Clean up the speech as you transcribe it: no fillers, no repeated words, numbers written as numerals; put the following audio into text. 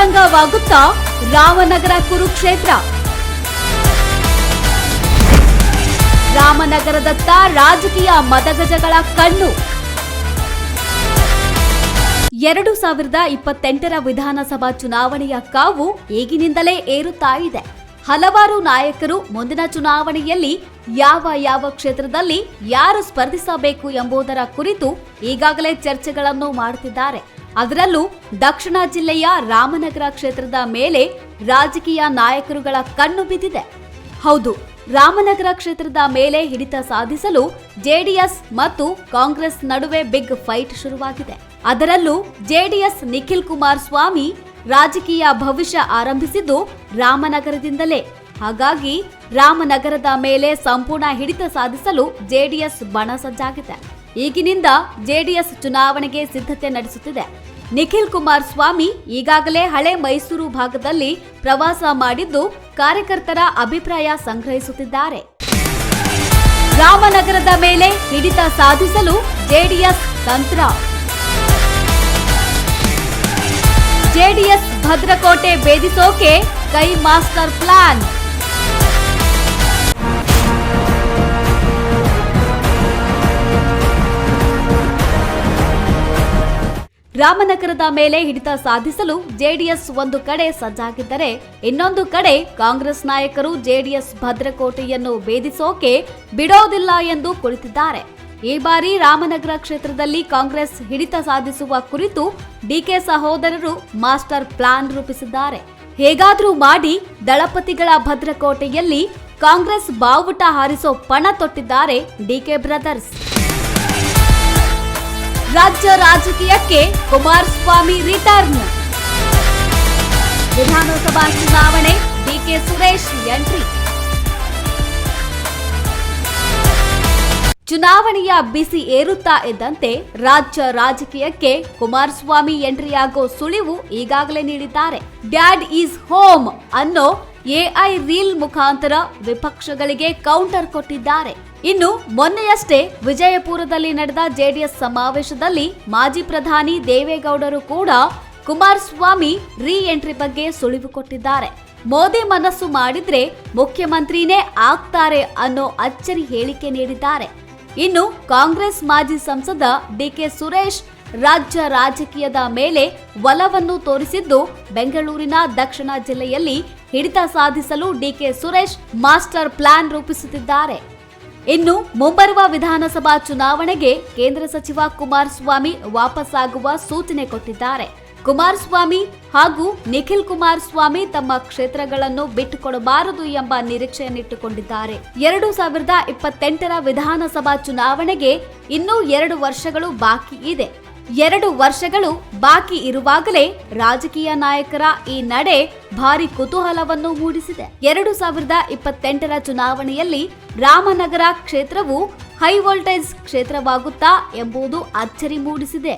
ರಣರಂಗವಾಗುತ್ತಾ ರಾಮನಗರ ಕುರುಕ್ಷೇತ್ರ. ರಾಮನಗರದತ್ತ ರಾಜಕೀಯ ಮತಗಜಗಳ ಕಣ್ಣು. 2028ರ ವಿಧಾನಸಭಾ ಚುನಾವಣೆಯ ಕಾವು ಈಗಿನಿಂದಲೇ ಏರುತ್ತಾ ಇದೆ. ಹಲವಾರು ನಾಯಕರು ಮುಂದಿನ ಚುನಾವಣೆಯಲ್ಲಿ ಯಾವ ಕ್ಷೇತ್ರದಲ್ಲಿ ಯಾರು ಸ್ಪರ್ಧಿಸಬೇಕು ಎಂಬುದರ ಕುರಿತು ಈಗಾಗಲೇ ಚರ್ಚೆಗಳನ್ನು ಮಾಡುತ್ತಿದ್ದಾರೆ. ಅದರಲ್ಲೂ ದಕ್ಷಿಣ ಜಿಲ್ಲೆಯ ರಾಮನಗರ ಕ್ಷೇತ್ರದ ಮೇಲೆ ರಾಜಕೀಯ ನಾಯಕರುಗಳ ಕಣ್ಣು ಬಿದ್ದಿದೆ. ಹೌದು, ರಾಮನಗರ ಕ್ಷೇತ್ರದ ಮೇಲೆ ಹಿಡಿತ ಸಾಧಿಸಲು ಜೆಡಿಎಸ್ ಮತ್ತು ಕಾಂಗ್ರೆಸ್ ನಡುವೆ ಬಿಗ್ ಫೈಟ್ ಶುರುವಾಗಿದೆ. ಅದರಲ್ಲೂ ಜೆಡಿಎಸ್ ನಿಖಿಲ್ ಕುಮಾರಸ್ವಾಮಿ ರಾಜಕೀಯ ಭವಿಷ್ಯ ಆರಂಭಿಸಿದ್ದು ರಾಮನಗರದಿಂದಲೇ. ಹಾಗಾಗಿ ರಾಮನಗರದ ಮೇಲೆ ಸಂಪೂರ್ಣ ಹಿಡಿತ ಸಾಧಿಸಲು ಜೆಡಿಎಸ್ ಬಣ ಸಜ್ಜಾಗಿದೆ. ಈಗಿನಿಂದ ಜೆಡಿಎಸ್ ಚುನಾವಣೆಗೆ ಸಿದ್ಧತೆ ನಡೆಸುತ್ತಿದೆ. ನಿಖಿಲ್ ಕುಮಾರಸ್ವಾಮಿ ಈಗಾಗಲೇ ಹಳೆ ಮೈಸೂರು ಭಾಗದಲ್ಲಿ ಪ್ರವಾಸ ಮಾಡಿದ್ದು ಕಾರ್ಯಕರ್ತರ ಅಭಿಪ್ರಾಯ ಸಂಗ್ರಹಿಸುತ್ತಿದ್ದಾರೆ. ರಾಮನಗರದ ಮೇಲೆ ಹಿಡಿತ ಸಾಧಿಸಲು ಜೆಡಿಎಸ್ ತಂತ್ರ. ಜೆಡಿಎಸ್ ಭದ್ರಕೋಟೆ ಭೇದಿಸೋಕೆ ಕೈ ಮಾಸ್ಟರ್ ಪ್ಲಾನ್. ರಾಮನಗರದ ಮೇಲೆ ಹಿಡಿತ ಸಾಧಿಸಲು ಜೆಡಿಎಸ್ ಒಂದು ಕಡೆ ಸಜ್ಜಾಗಿದ್ದರೆ, ಇನ್ನೊಂದು ಕಡೆ ಕಾಂಗ್ರೆಸ್ ನಾಯಕರು ಜೆಡಿಎಸ್ ಭದ್ರಕೋಟೆಯನ್ನು ಭೇದಿಸೋಕೆ ಬಿಡೋದಿಲ್ಲ ಎಂದು ಕುಳಿತಿದ್ದಾರೆ. ಈ ಬಾರಿ ರಾಮನಗರ ಕ್ಷೇತ್ರದಲ್ಲಿ ಕಾಂಗ್ರೆಸ್ ಹಿಡಿತ ಸಾಧಿಸುವ ಕುರಿತು ಡಿಕೆ ಸಹೋದರರು ಮಾಸ್ಟರ್ ಪ್ಲಾನ್ ರೂಪಿಸಿದ್ದಾರೆ. ಹೇಗಾದ್ರೂ ಮಾಡಿ ದಳಪತಿಗಳ ಭದ್ರಕೋಟೆಯಲ್ಲಿ ಕಾಂಗ್ರೆಸ್ ಬಾವುಟ ಹಾರಿಸೋ ಪಣ ತೊಟ್ಟಿದ್ದಾರೆ ಡಿಕೆ ಬ್ರದರ್ಸ್. ರಾಜ್ಯ ರಾಜಕೀಯಕ್ಕೆ ಕುಮಾರಸ್ವಾಮಿ ರಿಟರ್ನ್. ವಿಧಾನಸಭಾ ಚುನಾವಣೆ ಡಿಕೆ ಸುರೇಶ್ ಎಂಟ್ರಿ. ಚುನಾವಣೆಯ ಬಿಸಿ ಏರುತ್ತಾ ಇದ್ದಂತೆ ರಾಜ್ಯ ರಾಜಕೀಯಕ್ಕೆ ಕುಮಾರಸ್ವಾಮಿ ಎಂಟ್ರಿಯಾಗೋ ಸುಳಿವು ಈಗಾಗಲೇ ನೀಡಿದ್ದಾರೆ. ಡ್ಯಾಡ್ ಈಸ್ ಹೋಮ್ ಅನ್ನೋ ಎಐ ರೀಲ್ ಮುಖಾಂತರ ವಿಪಕ್ಷಗಳಿಗೆ ಕೌಂಟರ್ ಕೊಟ್ಟಿದ್ದಾರೆ. ಇನ್ನು ಮೊನ್ನೆಯಷ್ಟೇ ವಿಜಯಪುರದಲ್ಲಿ ನಡೆದ ಜೆಡಿಎಸ್ ಸಮಾವೇಶದಲ್ಲಿ ಮಾಜಿ ಪ್ರಧಾನಿ ದೇವೇಗೌಡರು ಕೂಡ ಕುಮಾರಸ್ವಾಮಿ ರೀ ಎಂಟ್ರಿ ಬಗ್ಗೆ ಸುಳಿವು ಕೊಟ್ಟಿದ್ದಾರೆ. ಮೋದಿ ಮನಸ್ಸು ಮಾಡಿದ್ರೆ ಮುಖ್ಯಮಂತ್ರಿನೇ ಆಗ್ತಾರೆ ಅನ್ನೋ ಅಚ್ಚರಿ ಹೇಳಿಕೆ ನೀಡಿದ್ದಾರೆ. ಇನ್ನು ಕಾಂಗ್ರೆಸ್ ಮಾಜಿ ಸಂಸದ ಡಿಕೆ ಸುರೇಶ್ ರಾಜ್ಯ ರಾಜಕೀಯದ ಮೇಲೆ ಒಲವನ್ನು ತೋರಿಸಿದ್ದು ಬೆಂಗಳೂರಿನ ದಕ್ಷಿಣ ಜಿಲ್ಲೆಯಲ್ಲಿ ಹಿಡಿತ ಸಾಧಿಸಲು ಡಿಕೆ ಸುರೇಶ್ ಮಾಸ್ಟರ್ ಪ್ಲಾನ್ ರೂಪಿಸುತ್ತಿದ್ದಾರೆ. ಇನ್ನು ಮುಂಬರುವ ವಿಧಾನಸಭಾ ಚುನಾವಣೆಗೆ ಕೇಂದ್ರ ಸಚಿವ ಕುಮಾರಸ್ವಾಮಿ ವಾಪಸ್ಸಾಗುವ ಸೂಚನೆ ಕೊಟ್ಟಿದ್ದಾರೆ. ಕುಮಾರಸ್ವಾಮಿ ಹಾಗೂ ನಿಖಿಲ್ ಕುಮಾರಸ್ವಾಮಿ ತಮ್ಮ ಕ್ಷೇತ್ರಗಳನ್ನು ಬಿಟ್ಟುಕೊಡಬಾರದು ಎಂಬ ನಿರೀಕ್ಷೆಯನ್ನಿಟ್ಟುಕೊಂಡಿದ್ದಾರೆ. 2028ರ ವಿಧಾನಸಭಾ ಚುನಾವಣೆಗೆ ಇನ್ನೂ 2 ವರ್ಷಗಳು ಬಾಕಿ ಇದೆ. 2 ವರ್ಷಗಳು ಬಾಕಿ ಇರುವಾಗಲೇ ರಾಜಕೀಯ ನಾಯಕರ ಈ ನಡೆ ಭಾರಿ ಕುತೂಹಲವನ್ನು ಮೂಡಿಸಿದೆ. 2028ರ ಚುನಾವಣೆಯಲ್ಲಿ ರಾಮನಗರ ಕ್ಷೇತ್ರವು ಹೈ ವೋಲ್ಟೇಜ್ ಕ್ಷೇತ್ರವಾಗುತ್ತಾ ಎಂಬುದು ಅಚ್ಚರಿ ಮೂಡಿಸಿದೆ.